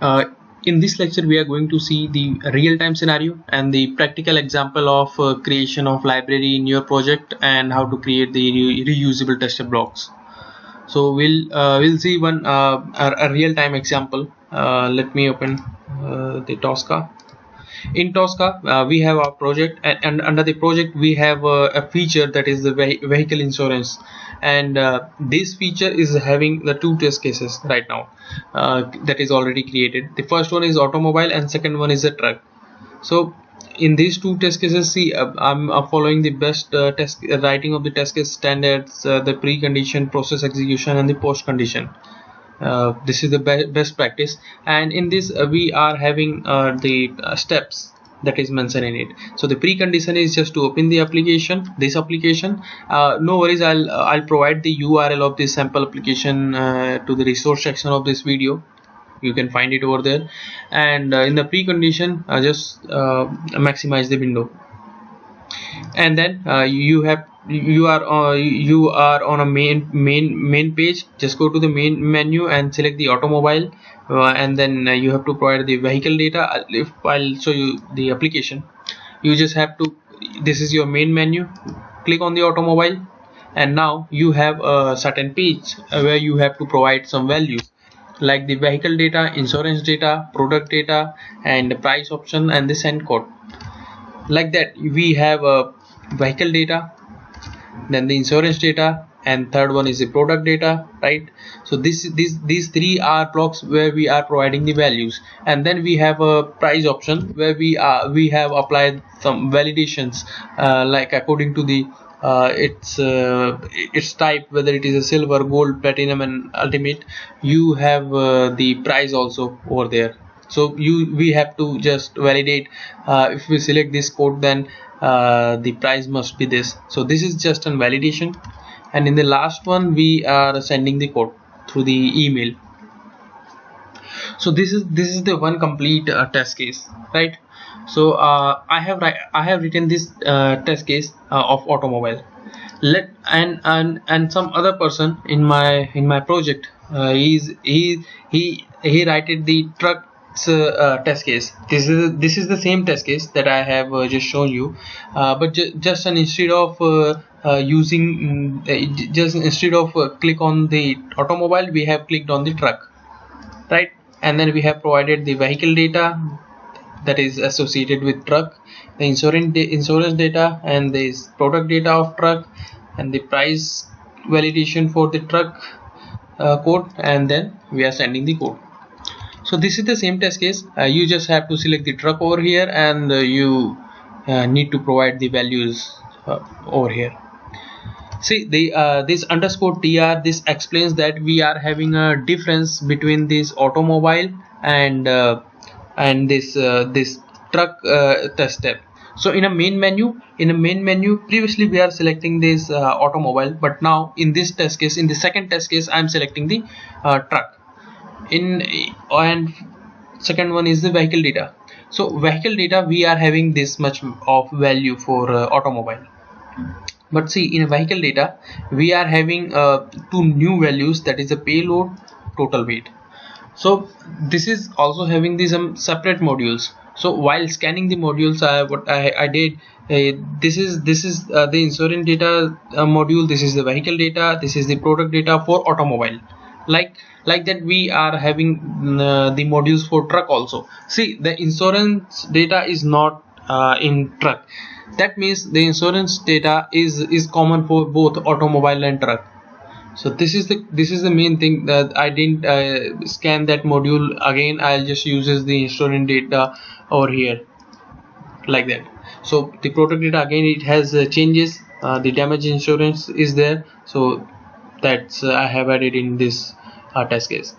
In this lecture we are going to see the real-time scenario and the practical example of creation of library in your project and how to create the reusable tester blocks. So we'll see one a real-time example. Let me open the Tosca. In Tosca we have our project, and under the project we have a feature that is the vehicle insurance, and this feature is having the two test cases right now that is already created. The first one is automobile and second one is a truck. So in these two test cases, see, I'm following the best test writing of the test case standards, the precondition, process execution, and the post condition. This is the best practice, and in this we are having the steps that is mentioned in it. So the precondition is just to open the application, this application. No worries, I'll provide the URL of this sample application to the resource section of this video. You can find it over there, and in the precondition just maximize the window, and then you are on a main page. Just go to the main menu and select the automobile, and then you have to provide the vehicle data. If I'll show you the application, you just have to, this is your main menu, click on the automobile, and now you have a certain page where you have to provide some values like the vehicle data, insurance data, product data, and the price option, and the send code. Like that, we have a vehicle data, then the insurance data, and third one is the product data, right? So these three are blocks where we are providing the values, and then we have a price option where we have applied some validations like according to the its type, whether it is a silver, gold, platinum, and ultimate. You have the price also over there. So we have to just validate, if we select this code, then the price must be this. So this is just a validation, and in the last one we are sending the code through the email. So this is the one complete test case, right? So I have written this test case of automobile. And some other person in my project, he writed the truck test case. This is the same test case that I have just shown you, but just instead of click on the automobile, we have clicked on the truck, right? And then we have provided the vehicle data that is associated with truck, the insurance data, and this product data of truck, and the price validation for the truck code, and then we are sending the code. So this is the same test case. You just have to select the truck over here, and you need to provide the values over here. See, the this underscore tr, this explains that we are having a difference between this automobile and this truck test step. So in a main menu, previously we are selecting this automobile, but now in this test case, in the second test case, I am selecting the truck. And second one is the vehicle data. So vehicle data, we are having this much of value for automobile. But see, in vehicle data we are having two new values, that is the payload, total weight. So this is also having these separate modules. So while scanning the modules, what I did, this is the insurance data module, this is the vehicle data, this is the product data for automobile. Like that, we are having the modules for truck also. See, the insurance data is not in truck. That means the insurance data is common for both automobile and truck. So this is the main thing, that I didn't scan that module again. I'll just uses the insurance data over here, like that. So the product data, again, it has changes. The damage insurance is there, so that's I have added in this test case.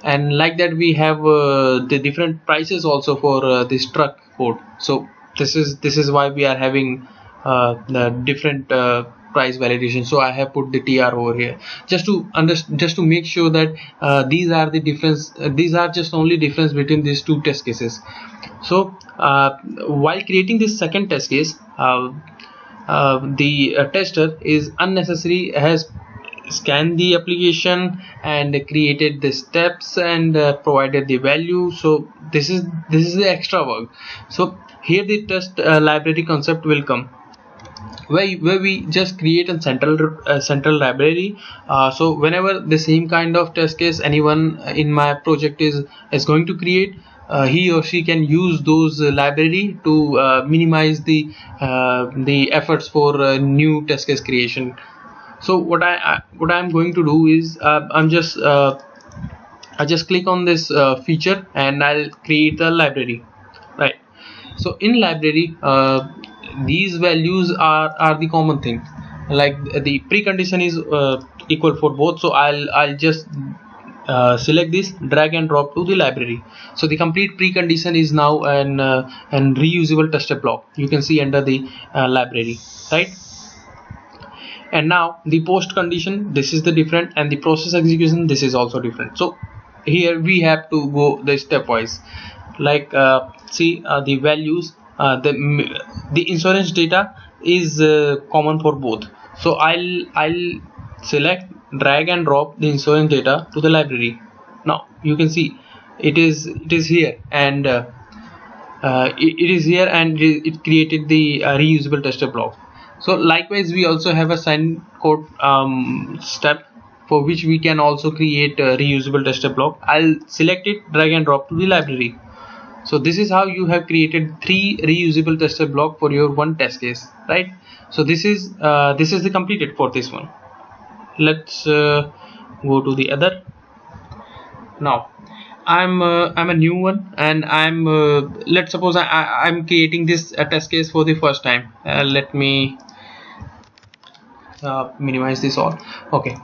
And like that, we have the different prices also for this truck code. So this is why we are having the different price validation. So I have put the tr over here just to make sure that these are the difference. These are just only difference between these two test cases. So while creating this second test case, the tester is unnecessary has scanned the application and created the steps and provided the value. So this is the extra work. So here the test library concept will come, where we just create a central library. So whenever the same kind of test case anyone in my project is going to create, he or she can use those library to minimize the efforts for new test case creation. So what I'm going to do is I just click on this feature and I'll create a library, right? So in library, these values are the common thing, like the precondition is equal for both. So I'll just select this, drag and drop to the library. So the complete precondition is now an reusable tester block, you can see under the library, right? And now the post condition, this is the different, and the process execution, this is also different. So here we have to go the stepwise, like see the values, the insurance data is common for both. So I'll select, drag and drop the insurance data to the library. Now you can see it is here, and it is here, and it created the reusable tester block. So likewise we also have a sign code step, for which we can also create a reusable tester block. I'll select it, drag and drop to the library. So this is how you have created 3 reusable tester block for your one test case, right? So this is the completed for this one. Let's go to the other. Now I'm a new one, and I'm let's suppose I'm creating this test case for the first time. Let me minimize this all. Okay,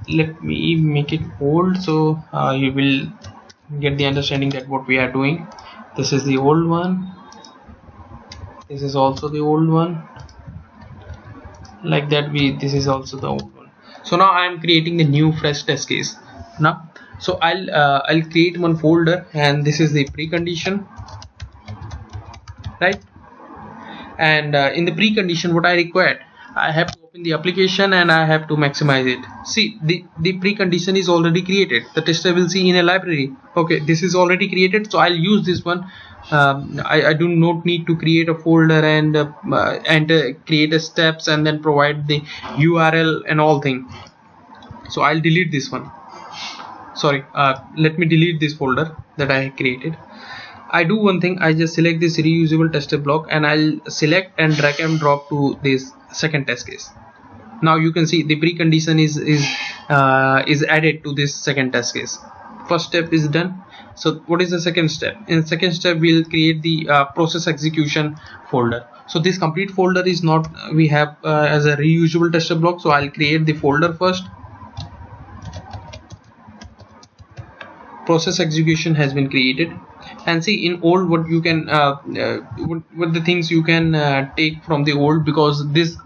let me make it old, so you will get the understanding that what we are doing. This is the old one, this is also the old one, like that. This is also the old one. So now I am creating the new fresh test case now. So I'll create one folder, and this is the precondition, right? And in the precondition, what I required, I have to open the application and I have to maximize it. See, the precondition is already created. The tester will see in a library. Okay, this is already created, so I'll use this one. I do not need to create a folder and create a steps and then provide the URL and all thing. So I'll delete this one. Sorry, let me delete this folder that I created. I do one thing, I just select this reusable tester block and I'll select and drag and drop to this second test case. Now you can see the precondition is added to this second test case. First step is done. So what is the second step? In the second step, we'll create the process execution folder. So this complete folder is not we have as a reusable tester block. So I'll create the folder first. Process execution has been created, and see in old what you can what the things you can take from the old, because this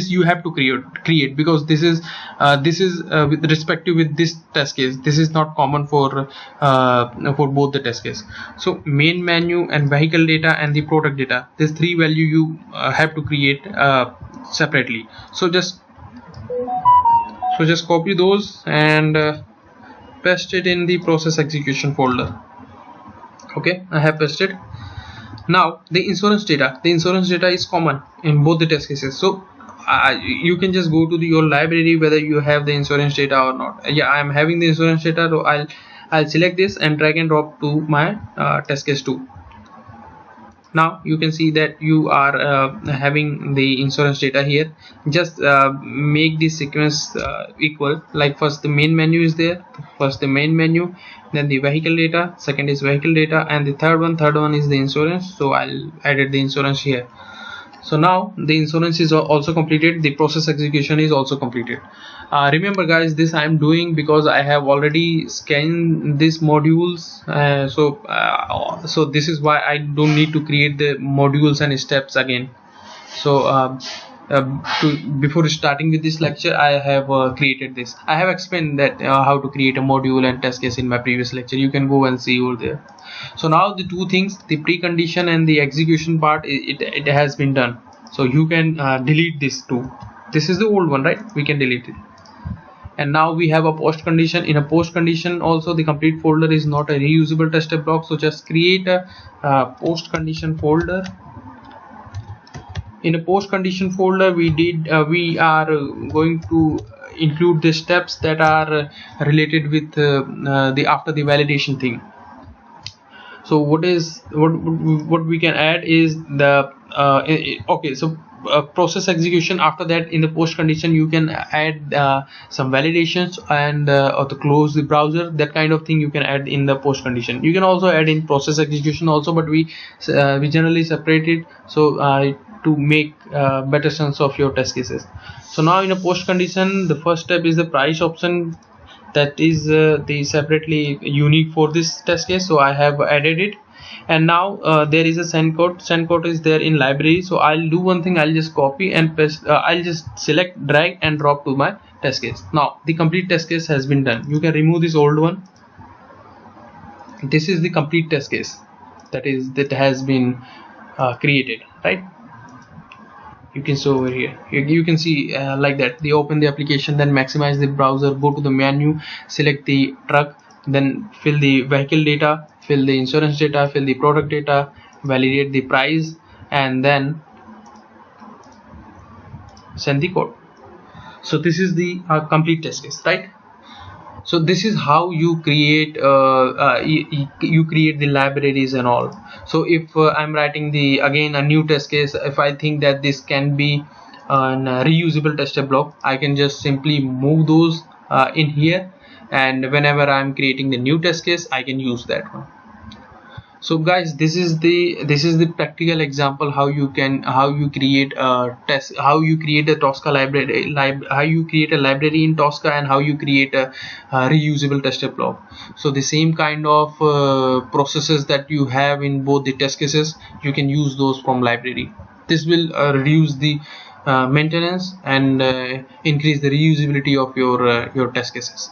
you have to create because this is with respect to with this test case. This is not common for both the test case. So main menu and vehicle data and the product data, this 3 value you have to create separately. So just copy those and paste it in the process execution folder. Okay, I have pasted. Now the insurance data is common in both the test cases. So you can just go to your library whether you have the insurance data or not. Yeah, I am having the insurance data, so I'll select this and drag and drop to my test case 2. Now you can see that you are having the insurance data here. Just make the sequence equal, like first the main menu is there, first the main menu, then the vehicle data, second is vehicle data, and the third one is the insurance. So I'll added the insurance here. So now the insurance is also completed, the process execution is also completed. Remember guys, this I am doing because I have already scanned these modules, so this is why I don't need to create the modules and steps again. So before starting with this lecture, I have created this. I have explained that how to create a module and test case in my previous lecture. You can go and see over there. So now the two things, the precondition and the execution part, it has been done. So you can delete this too. This is the old one, right? We can delete it. And now we have a post condition. In a post condition also, the complete folder is not a reusable test step block, so just create a post condition folder. In a post condition folder, we are going to include the steps that are related with the after the validation thing. So what we can add is the okay, so process execution. After that, in the post condition, you can add some validations and or to close the browser, that kind of thing you can add in the post condition. You can also add in process execution also, but we generally separate it so to make better sense of your test cases. So now in a post condition, the first step is the price option, that is the separately unique for this test case, so I have added it. And now there is a send code is there in library, so I'll do one thing, I'll just copy and paste, I'll just select, drag and drop to my test case. Now the complete test case has been done. You can remove this old one. This is the complete test case that has been created, right? You can see over here, you can see like that. They open the application, then maximize the browser, go to the menu, select the truck, then fill the vehicle data, fill the insurance data, fill the product data, validate the price, and then send the code. So this is the complete test case, right? So this is how you create you create the libraries and all. So if I'm writing again a new test case, if I think that this can be an reusable test step block, I can just simply move those in here, and whenever I'm creating the new test case, I can use that one. So guys, this is the practical example how you create a Tosca library, how you create a library in Tosca, and how you create a reusable test step block. So the same kind of processes that you have in both the test cases, you can use those from library. This will reduce the maintenance and increase the reusability of your test cases.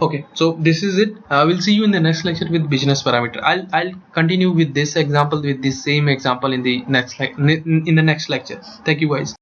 Okay, so this is it. We'll see you in the next lecture with business parameter. I'll continue with this example, with this same example in the next lecture. Thank you guys.